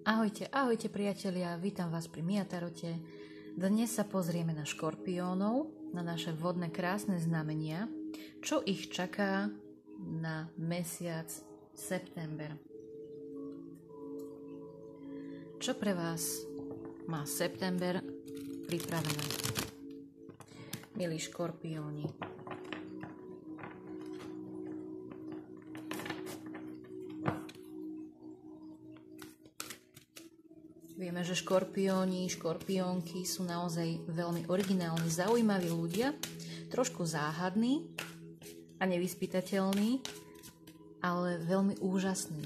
Ahojte, ahojte priatelia, vítam vás pri Mia Tarote. Dnes sa pozrieme na škorpiónov, na naše vodné krásne znamenia, čo ich čaká na mesiac september. Čo pre vás má september pripravené, milí škorpióni? Vieme, že škorpióni, škorpiónky sú naozaj veľmi originálni, zaujímaví ľudia, trošku záhadní a nevyspytateľní, ale veľmi úžasní.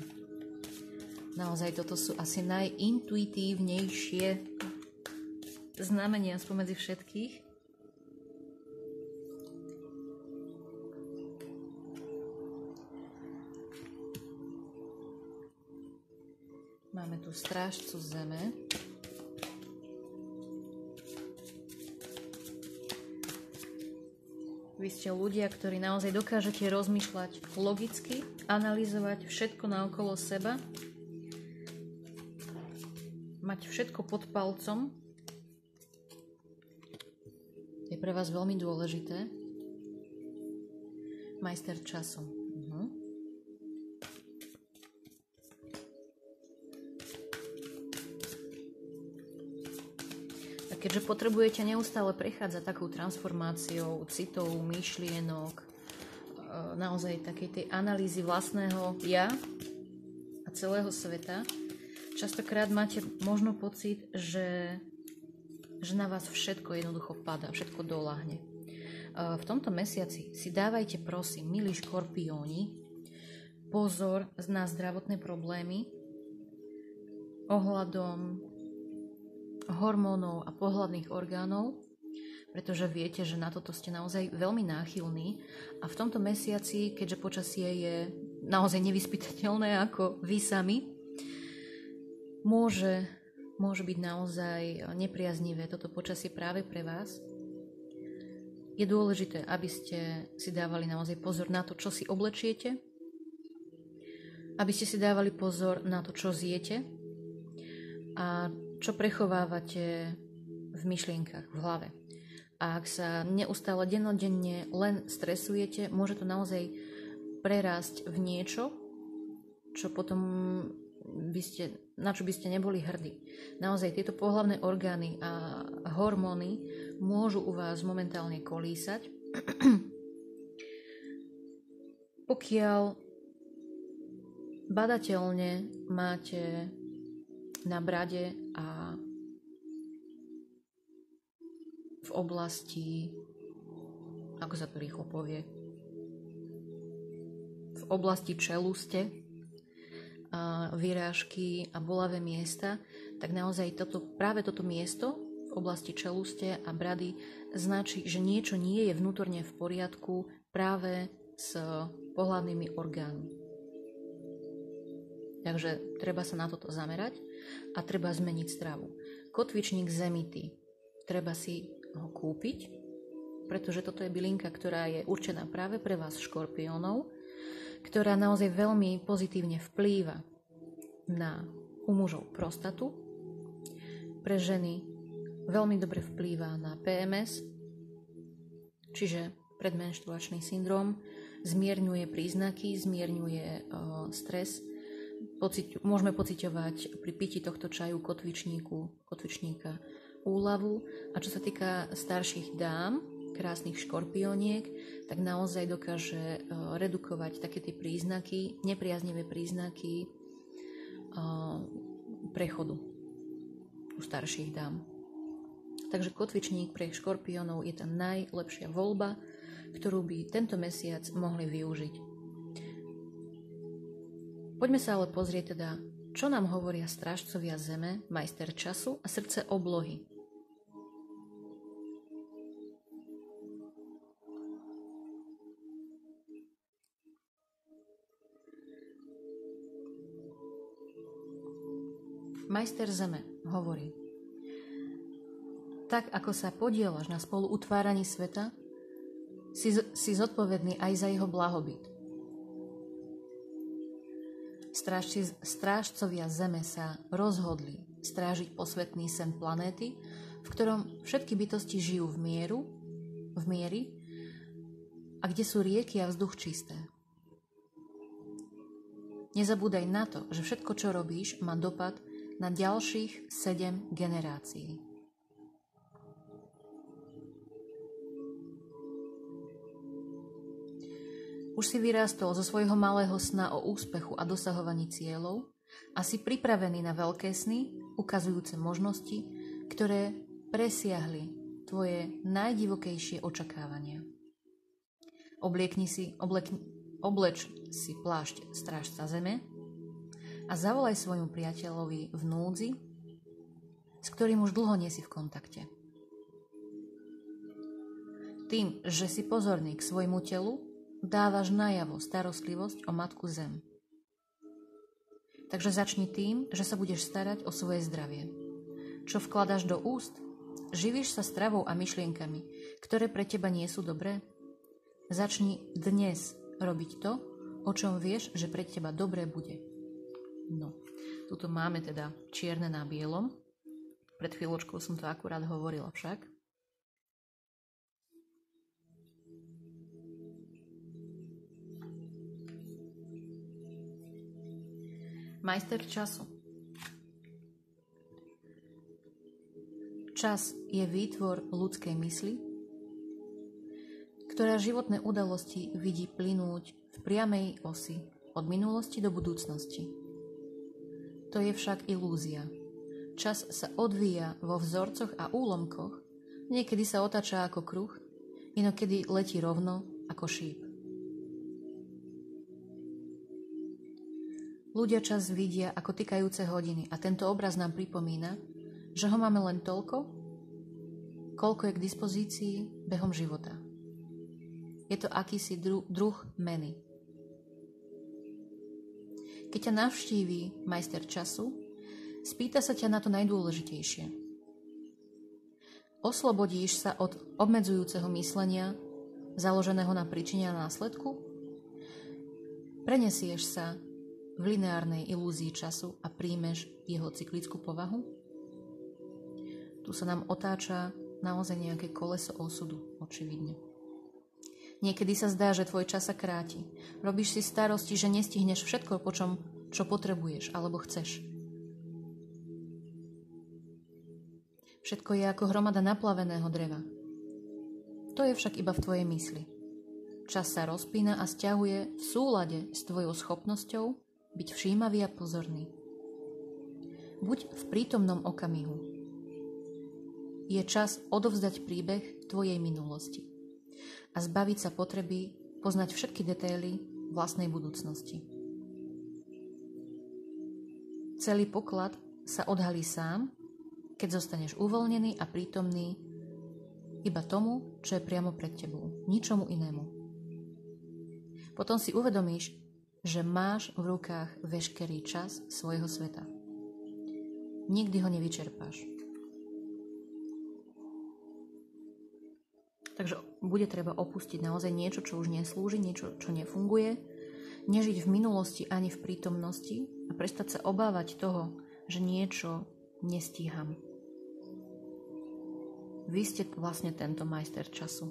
Naozaj toto sú asi najintuitívnejšie znamenia spomedzi všetkých. Máme tu strážcu zeme. Vy ste ľudia, ktorí naozaj dokážete rozmýšľať logicky, analyzovať všetko naokolo seba, mať všetko pod palcom. Je pre vás veľmi dôležité. Majster času. Keďže potrebujete neustále prechádzať takou transformáciou citov, myšlienok, naozaj takej tej analýzy vlastného ja a celého sveta, častokrát máte možno pocit, že na vás všetko jednoducho padá, všetko doľahne. V tomto mesiaci si dávajte, prosím, milí škorpióni, pozor na zdravotné problémy ohľadom hormónov a pohlavných orgánov, pretože viete, že na toto ste naozaj veľmi náchylní a v tomto mesiaci, keďže počasie je naozaj nevyspytateľné ako vy sami, môže byť naozaj nepriaznivé toto počasie práve pre vás. Je dôležité, aby ste si dávali naozaj pozor na to, čo si oblečiete, aby ste si dávali pozor na to, čo zjete a čo prechovávate v myšlienkach, v hlave. A ak sa neustále dennodenne len stresujete, môže to naozaj prerásť v niečo, čo potom na čo by ste neboli hrdí. Naozaj tieto pohlavné orgány a hormóny môžu u vás momentálne kolísať. Pokiaľ badateľne máte na brade a v oblasti, ako sa to rýchlo povie, v oblasti čeluste, vyrážky a bolavé miesta, tak naozaj práve toto miesto v oblasti čeluste a brady značí, že niečo nie je vnútorne v poriadku práve s pohlavnými orgánmi. Takže treba sa na toto zamerať a treba zmeniť stravu. Kotvičník zemitý, treba si ho kúpiť, pretože toto je bylinka, ktorá je určená práve pre vás škorpiónov, ktorá naozaj veľmi pozitívne vplýva u mužov prostatu, pre ženy veľmi dobre vplýva na PMS, čiže predmenštruačný syndrom, zmierňuje príznaky, zmierňuje stres. Môžeme pociťovať pri pití tohto čaju kotvičníka úľavu. A čo sa týka starších dám, krásnych škorpióniek, tak naozaj dokáže redukovať také tie príznaky, nepriaznivé príznaky prechodu u starších dám. Takže kotvičník pre škorpiónov je tá najlepšia voľba, ktorú by tento mesiac mohli využiť. Poďme sa ale pozrieť teda, čo nám hovoria strážcovia zeme, majster času a srdce oblohy. Majster zeme hovorí: tak ako sa podieľaš na spoluutváraní sveta, si zodpovedný aj za jeho blahobyt. Strážcovia Zeme sa rozhodli strážiť posvetný sen planéty, v ktorom všetky bytosti žijú v miery a kde sú rieky a vzduch čisté. Nezabúdaj na to, že všetko, čo robíš, má dopad na ďalších 7 generácií. Už si vyrástol zo svojho malého sna o úspechu a dosahovaní cieľov a si pripravený na veľké sny, ukazujúce možnosti, ktoré presiahli tvoje najdivokejšie očakávania. Obleč si plášť Strážca Zeme a zavolaj svojmu priateľovi v núdzi, s ktorým už dlho nie si v kontakte. Tým, že si pozorný k svojmu telu, dávaš najavo starostlivosť o Matku Zem. Takže začni tým, že sa budeš starať o svoje zdravie. Čo vkladaš do úst? Živíš sa stravou a myšlienkami, ktoré pre teba nie sú dobré? Začni dnes robiť to, o čom vieš, že pre teba dobré bude. No, tuto máme teda čierne na bielom. Pred chvíľočkou som to akurát hovorila však. Majster času. Čas je výtvor ľudskej mysli, ktorá životné udalosti vidí plynúť v priamej osi od minulosti do budúcnosti. To je však ilúzia. Čas sa odvíja vo vzorcoch a úlomkoch, niekedy sa otáča ako kruh, inokedy letí rovno ako šíp. Ľudia čas vidia ako tikajúce hodiny a tento obraz nám pripomína, že ho máme len toľko, koľko je k dispozícii behom života. Je to akýsi druh meny. Keď ťa navštíví majster času, spýta sa ťa na to najdôležitejšie. Oslobodíš sa od obmedzujúceho myslenia, založeného na príčine a následku? Prenesieš sa v lineárnej ilúzii času a príjmeš jeho cyklickú povahu? Tu sa nám otáča naozaj nejaké koleso osudu, očividne. Niekedy sa zdá, že tvoj čas sa kráti. Robíš si starosti, že nestihneš všetko, čo potrebuješ alebo chceš. Všetko je ako hromada naplaveného dreva. To je však iba v tvojej mysli. Čas sa rozpína a sťahuje v súlade s tvojou schopnosťou byť všímavý a pozorný. Buď v prítomnom okamihu. Je čas odovzdať príbeh tvojej minulosti a zbaviť sa potreby poznať všetky detaily vlastnej budúcnosti. Celý poklad sa odhalí sám, keď zostaneš uvoľnený a prítomný iba tomu, čo je priamo pred tebou, ničomu inému. Potom si uvedomíš, že máš v rukách veškerý čas svojho sveta. Nikdy ho nevyčerpáš. Takže bude treba opustiť naozaj niečo, čo už neslúži, niečo, čo nefunguje, nežiť v minulosti ani v prítomnosti a prestať sa obávať toho, že niečo nestíham. Vy ste vlastne tento majster času.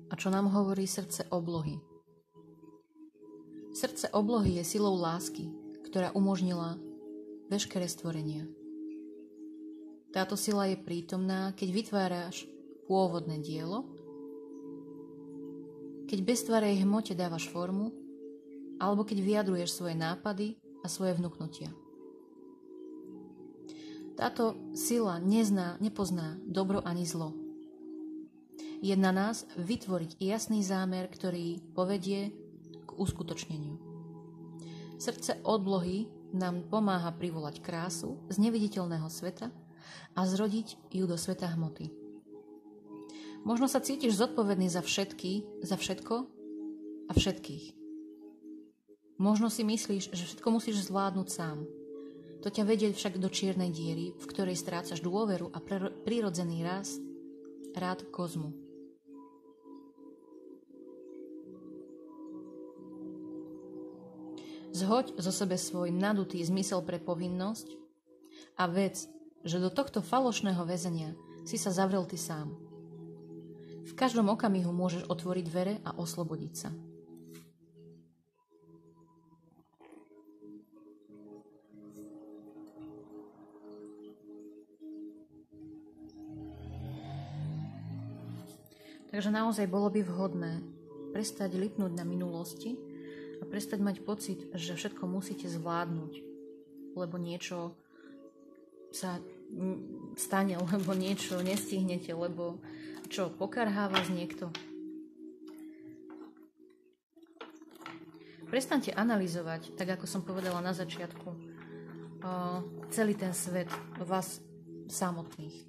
A čo nám hovorí srdce oblohy? Srdce oblohy je silou lásky, ktorá umožnila veškeré stvorenia. Táto sila je prítomná, keď vytváraš pôvodné dielo, keď beztvarej hmote dávaš formu, alebo keď vyjadruješ svoje nápady a svoje vnuknutia. Táto sila nepozná dobro ani zlo. Je na nás vytvoriť jasný zámer, ktorý povedie k uskutočneniu. Srdce oblohy nám pomáha privolať krásu z neviditeľného sveta a zrodiť ju do sveta hmoty. Možno sa cítiš zodpovedný za všetko a všetkých. Možno si myslíš, že všetko musíš zvládnuť sám. To ťa vedie však do čiernej diery, v ktorej strácaš dôveru a prirodzený rád kozmu. Zhoď zo sebe svoj nadutý zmysel pre povinnosť a vec, že do tohto falošného väzenia si sa zavrel ty sám. V každom okamihu môžeš otvoriť dvere a oslobodiť sa. Takže naozaj bolo by vhodné prestať lipnúť na minulosti a prestať mať pocit, že všetko musíte zvládnuť, lebo niečo sa stane, lebo niečo nestihnete, lebo čo, pokarhá vás niekto? Prestaňte analyzovať, tak ako som povedala na začiatku, celý ten svet vás samotných.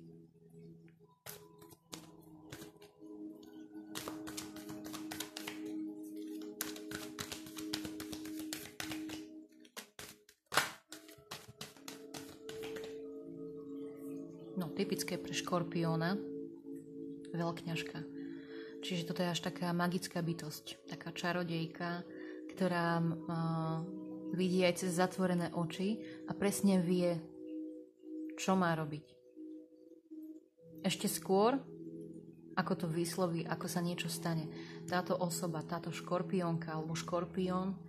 No, typické pre škorpióna, veľkňažka. Čiže toto je až taká magická bytosť, taká čarodejka, ktorá vidí aj cez zatvorené oči a presne vie, čo má robiť. Ešte skôr, ako to vysloví, ako sa niečo stane. Táto osoba, táto škorpiónka alebo škorpión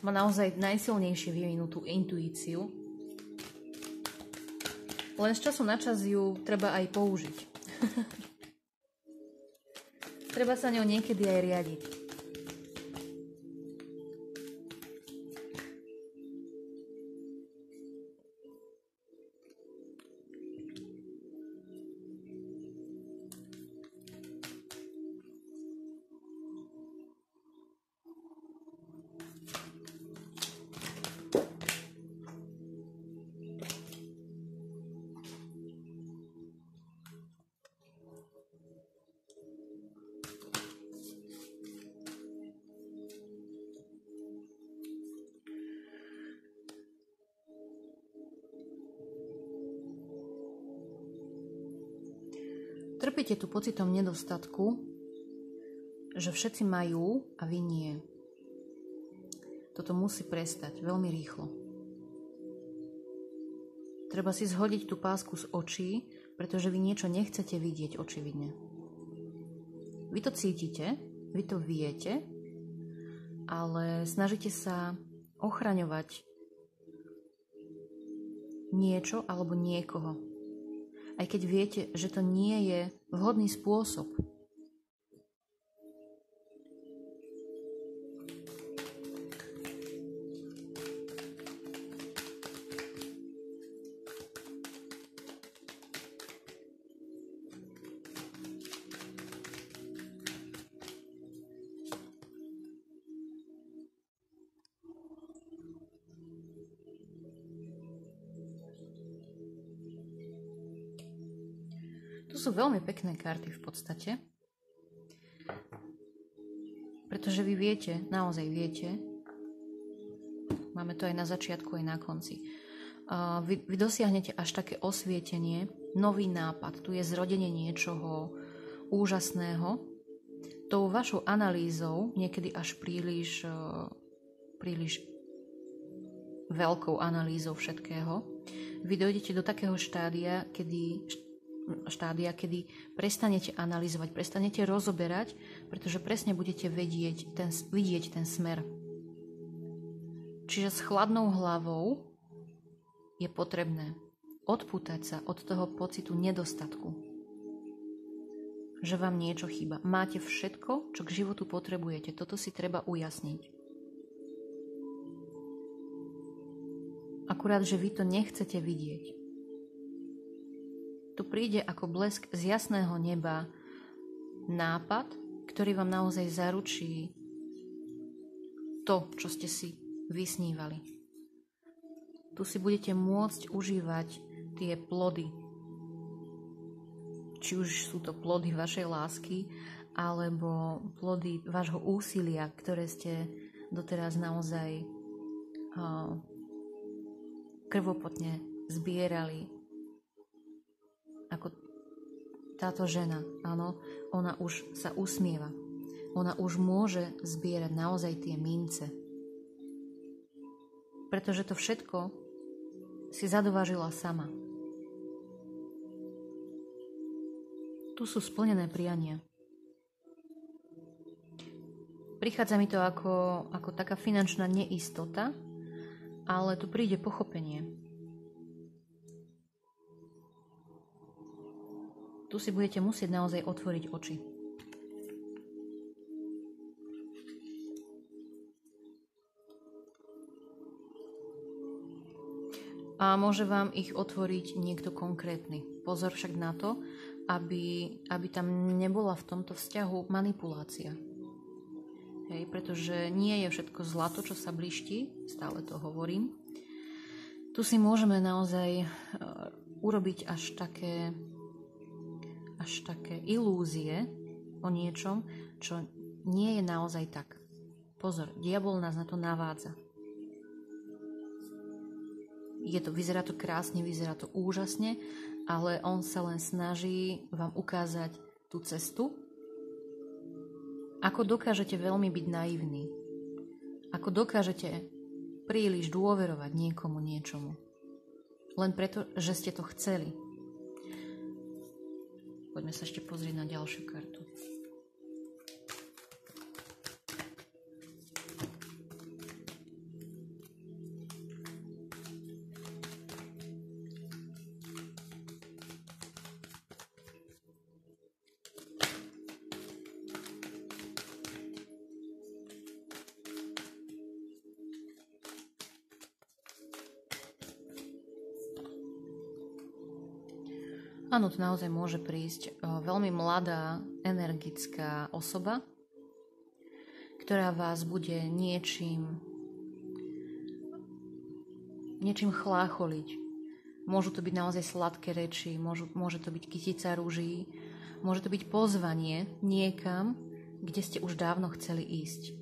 má naozaj najsilnejšie vyvinutú intuíciu. Len z času na čas ju treba aj použiť. Treba sa ňou niekedy aj riadiť. Trpíte tu pocitom nedostatku, že všetci majú a vy nie. Toto musí prestať veľmi rýchlo. Treba si zhodiť tú pásku z očí, pretože vy niečo nechcete vidieť očividne. Vy to cítite, vy to viete, ale snažíte sa ochraňovať niečo alebo niekoho. Aj keď viete, že to nie je vhodný spôsob. To sú veľmi pekné karty v podstate, pretože vy viete, naozaj viete, máme to aj na začiatku, aj na konci, vy dosiahnete až také osvietenie, nový nápad, tu je zrodenie niečoho úžasného, tou vašou analýzou, niekedy až príliš veľkou analýzou všetkého, vy dojdete do takého štádia, kedy prestanete analyzovať, prestanete rozoberať, pretože presne budete vidieť ten smer. Čiže s chladnou hlavou je potrebné odpútať sa od toho pocitu nedostatku, že vám niečo chýba. Máte všetko, čo k životu potrebujete. Toto si treba ujasniť. Akurát, že vy to nechcete vidieť. Tu príde ako blesk z jasného neba nápad, ktorý vám naozaj zaručí to, čo ste si vysnívali. Tu si budete môcť užívať tie plody. Či už sú to plody vašej lásky, alebo plody vášho úsilia, ktoré ste doteraz naozaj krvopotne zbierali ako táto žena, áno, ona už sa usmieva. Ona už môže zbierať naozaj tie mince. Pretože to všetko si zadovážila sama. Tu sú splnené priania. Prichádza mi to ako taká finančná neistota, ale tu príde pochopenie. Tu si budete musieť naozaj otvoriť oči. A môže vám ich otvoriť niekto konkrétny. Pozor však na to, aby tam nebola v tomto vzťahu manipulácia. Hej, pretože nie je všetko zlato, čo sa bliští, stále to hovorím. Tu si môžeme naozaj urobiť až také ilúzie o niečom, čo nie je naozaj tak. Pozor, diabol nás na to navádza. Vyzerá to krásne, vyzerá to úžasne, ale on sa len snaží vám ukázať tú cestu, ako dokážete veľmi byť naivní, ako dokážete príliš dôverovať niekomu niečomu, len preto, že ste to chceli. Poďme sa ešte pozrieť na ďalšiu kartu. Áno, tu naozaj môže prísť veľmi mladá, energická osoba, ktorá vás bude niečím chlácholiť. Môžu to byť naozaj sladké reči, môže to byť kytica rúží, môže to byť pozvanie niekam, kde ste už dávno chceli ísť.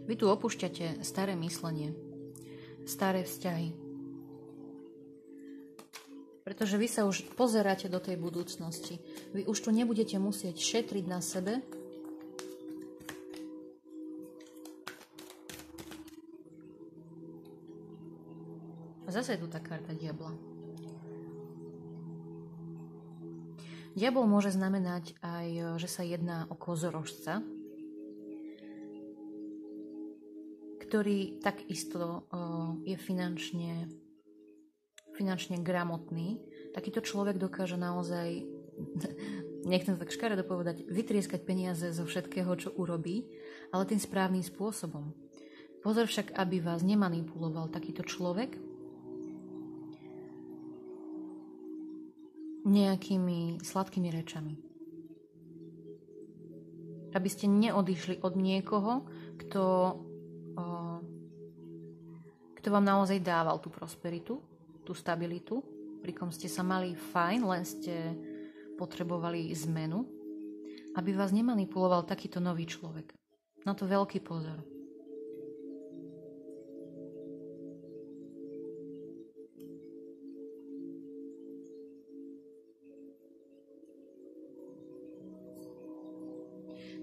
Vy tu opúšťate staré myslenie, staré vzťahy. Pretože vy sa už pozeráte do tej budúcnosti. Vy už tu nebudete musieť šetriť na sebe. A zase je tu tá karta diabla. Diabol môže znamenať aj, že sa jedná o kozorožca, ktorý takisto je finančne gramotný. Takýto človek dokáže naozaj, nechcem tak škaredo povedať, vytrieskať peniaze zo všetkého, čo urobí, ale tým správnym spôsobom. Pozor však, aby vás nemanipuloval takýto človek nejakými sladkými rečami. Aby ste neodišli od niekoho, kto vám naozaj dával tú prosperitu, tú stabilitu, pri kom ste sa mali fajn, len ste potrebovali zmenu, aby vás nemanipuloval takýto nový človek. Na to veľký pozor.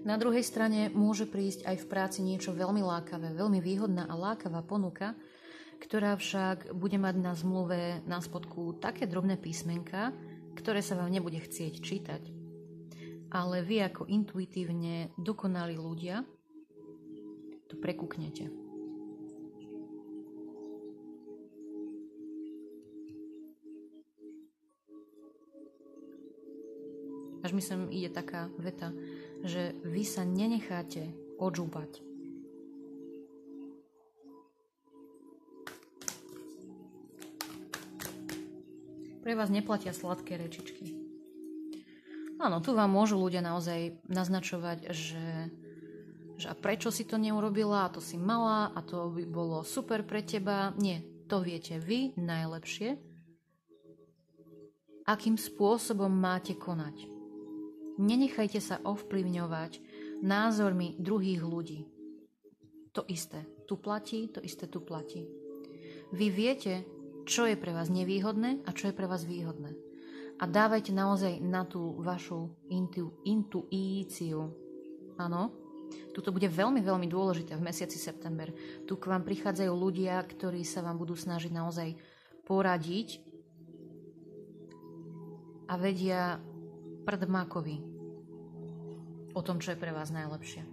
Na druhej strane môže prísť aj v práci niečo veľmi lákavé, veľmi výhodná a lákavá ponuka, ktorá však bude mať na zmluve na spodku také drobné písmenka, ktoré sa vám nebude chcieť čítať. Ale vy ako intuitívne dokonalí ľudia to prekúknete. Až mi sem ide taká veta, že vy sa nenecháte odžúbať. Pre vás neplatia sladké rečičky. Áno, tu vám môžu ľudia naozaj naznačovať, že a prečo si to neurobila, a to si mala, a to by bolo super pre teba. Nie, To viete vy najlepšie, akým spôsobom máte konať. Nenechajte sa ovplyvňovať názormi druhých ľudí. To isté tu platí, to isté tu platí. Vy viete, čo je pre vás nevýhodné a čo je pre vás výhodné. A dávajte naozaj na tú vašu intuíciu. Áno, tuto bude veľmi, veľmi dôležité v mesiaci september. Tu k vám prichádzajú ľudia, ktorí sa vám budú snažiť naozaj poradiť a vedia prdmakovi o tom, čo je pre vás najlepšie.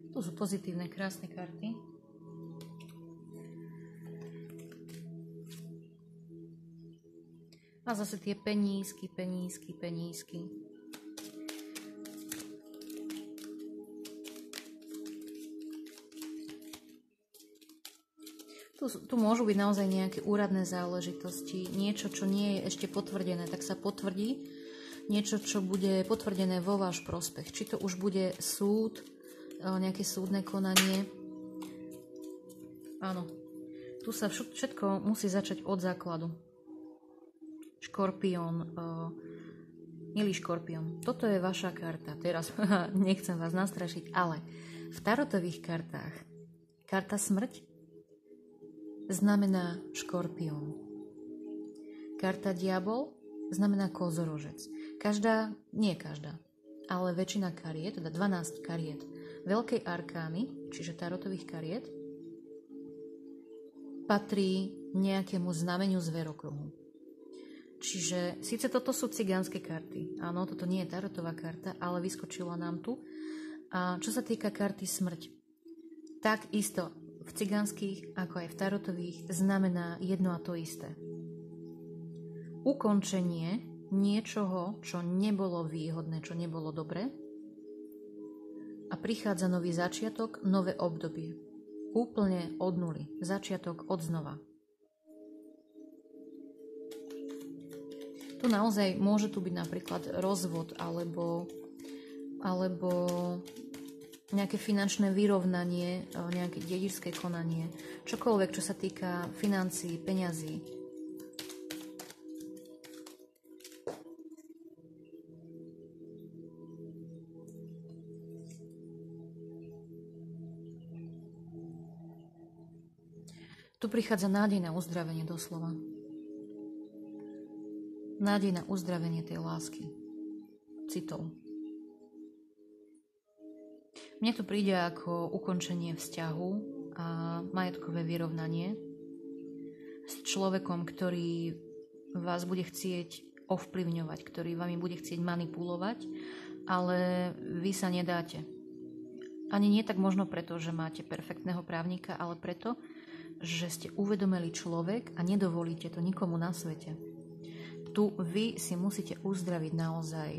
Tu sú pozitívne, krásne karty. A zase tie penízky. Tu môžu byť naozaj nejaké úradné záležitosti, niečo, čo nie je ešte potvrdené, tak sa potvrdí. Niečo, čo bude potvrdené vo váš prospech. Či to už bude súd, nejaké súdne konanie. Áno. Tu sa všetko musí začať od základu. Škorpión. Milý Škorpión, toto je vaša karta. Teraz nechcem vás nastrašiť, ale v tarotových kartách karta smrť znamená Škorpión. Karta diabol znamená kozorožec. Nie každá, ale väčšina kariet, teda 12 kariet veľkej arkány, čiže tarotových kariet, patrí nejakému znameniu zverokruhu. Čiže síce toto sú cigánske karty, áno, toto nie je tarotová karta, ale vyskočila nám tu. A čo sa týka karty smrť, tak isto v cigánskych, ako aj v tarotových, znamená jedno a to isté. Ukončenie niečoho, čo nebolo výhodné, čo nebolo dobré, a prichádza nový začiatok, nové obdobie. Úplne od nuly. Začiatok od znova. Tu naozaj môže tu byť napríklad rozvod alebo nejaké finančné vyrovnanie, nejaké dedičské konanie, čokoľvek, čo sa týka financií, peňazí. Tu prichádza nádej na uzdravenie doslova. Nádej na uzdravenie tej lásky, citov. Mne to príde ako ukončenie vzťahu a majetkové vyrovnanie s človekom, ktorý vás bude chcieť ovplyvňovať, ktorý vami bude chcieť manipulovať, ale vy sa nedáte. Ani nie tak možno preto, že máte perfektného právnika, ale preto, že ste uvedomelý človek a nedovolíte to nikomu na svete. Tu vy si musíte uzdraviť naozaj.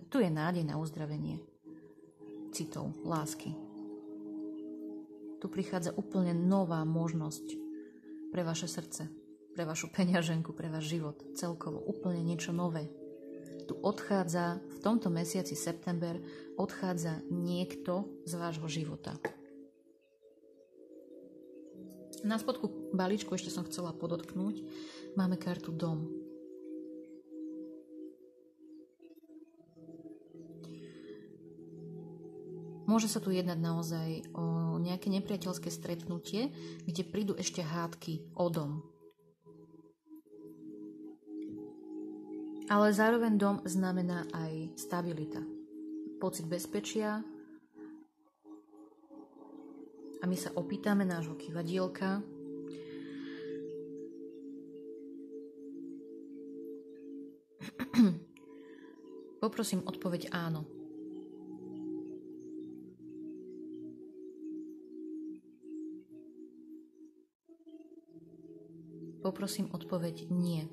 Tu je nádej na uzdravenie citov, lásky. Tu prichádza úplne nová možnosť pre vaše srdce, pre vašu peňaženku, pre váš život, celkovo úplne niečo nové. Tu odchádza, v tomto mesiaci september, odchádza niekto z vášho života. Na spodku balíčku ešte som chcela podotknúť, máme kartu dom. Môže sa tu jednať naozaj o nejaké nepriateľské stretnutie, kde prídu ešte hádky o dom. Ale zároveň dom znamená aj stabilita, pocit bezpečia. A my sa opýtame nášho kývadielka, poprosím odpoveď áno. poprosím odpoveď nie.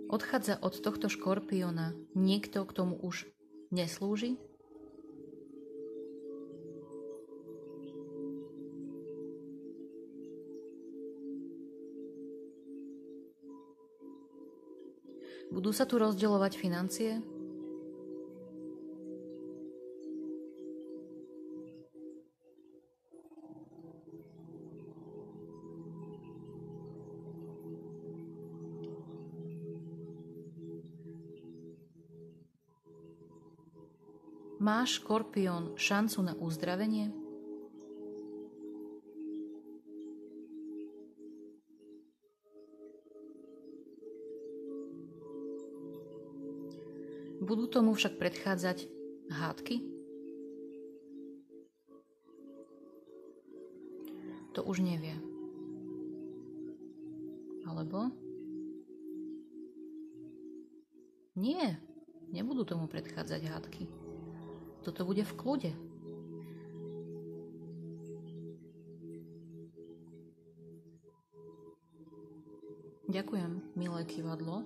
Odchádza od tohto škorpióna niekto, k tomu už neslúži? Budú sa tu rozdeľovať financie? Má škorpión šancu na uzdravenie? Budú tomu však predchádzať hádky? To už nevie. Alebo? Nie, nebudú tomu predchádzať hádky. Toto bude v kľude. Ďakujem, milé kývadlo.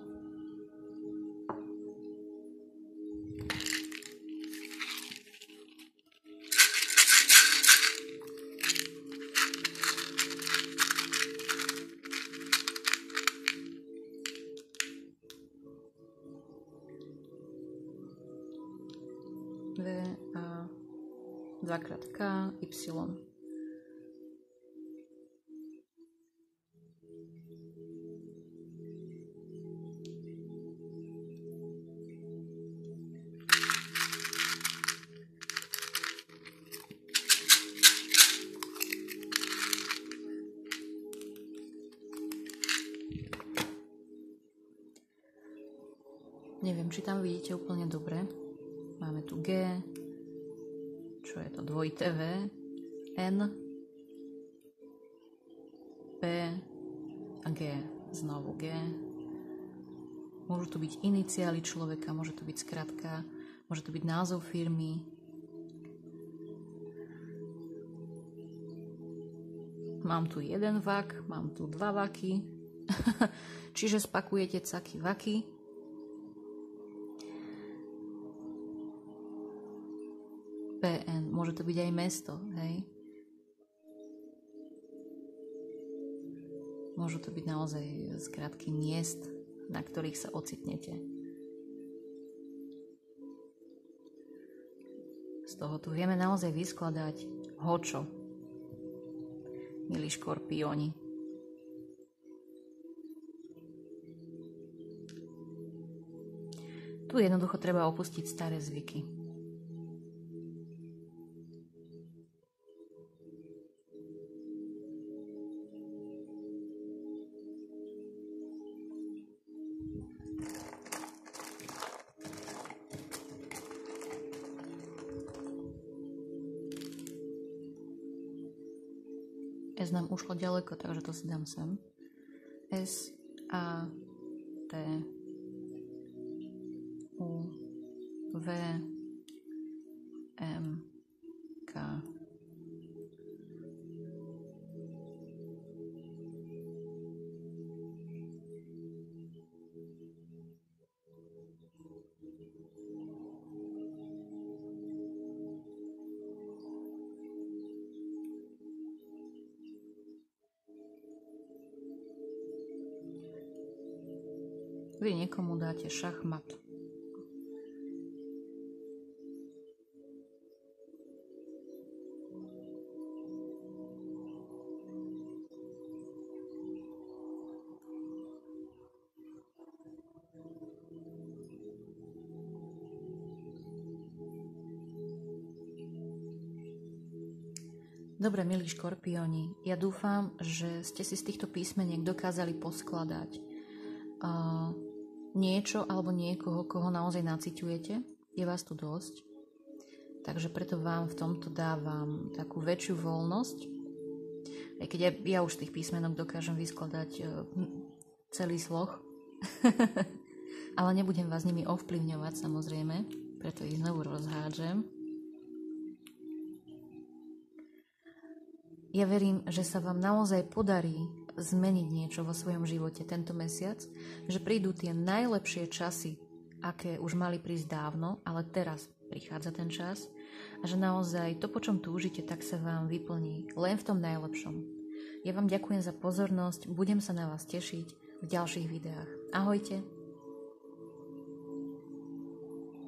V a 2x K, Y. Neviem, či tam vidíte úplne dobre. Máme tu G, čo je to dvojité V, N, P a G, znovu G. Môžu to byť iniciály človeka, môže to byť skratka, môže to byť názov firmy. Mám tu jeden vak, mám tu dva vaky, čiže spakujete caky vaky. PN, môže to byť aj mesto, hej? Môžu to byť naozaj skratky miest, na ktorých sa ocitnete. Z toho tu vieme naozaj vyskladať hočo, milí škorpióni. Tu jednoducho treba opustiť staré zvyky. S nám ušlo ďaleko, takže to si dám sem. S, A, T, U, V, M, K. Vy niekomu dáte šachmat. Dobre, milí škorpióni, ja dúfam, že ste si z týchto písmeniek dokázali poskladať niečo alebo niekoho, koho naozaj naciťujete. Je vás tu dosť. Takže preto vám v tomto dávam takú väčšiu voľnosť. Aj keď ja už z tých písmenok dokážem vyskladať celý sloh. ale nebudem vás nimi ovplyvňovať samozrejme, preto ich znovu rozhádžem. Ja verím, že sa vám naozaj podarí zmeniť niečo vo svojom živote tento mesiac, že prídu tie najlepšie časy, aké už mali prísť dávno, ale teraz prichádza ten čas a že naozaj to, po čom túžite, tak sa vám vyplní len v tom najlepšom. Ja vám ďakujem za pozornosť, budem sa na vás tešiť v ďalších videách. Ahojte!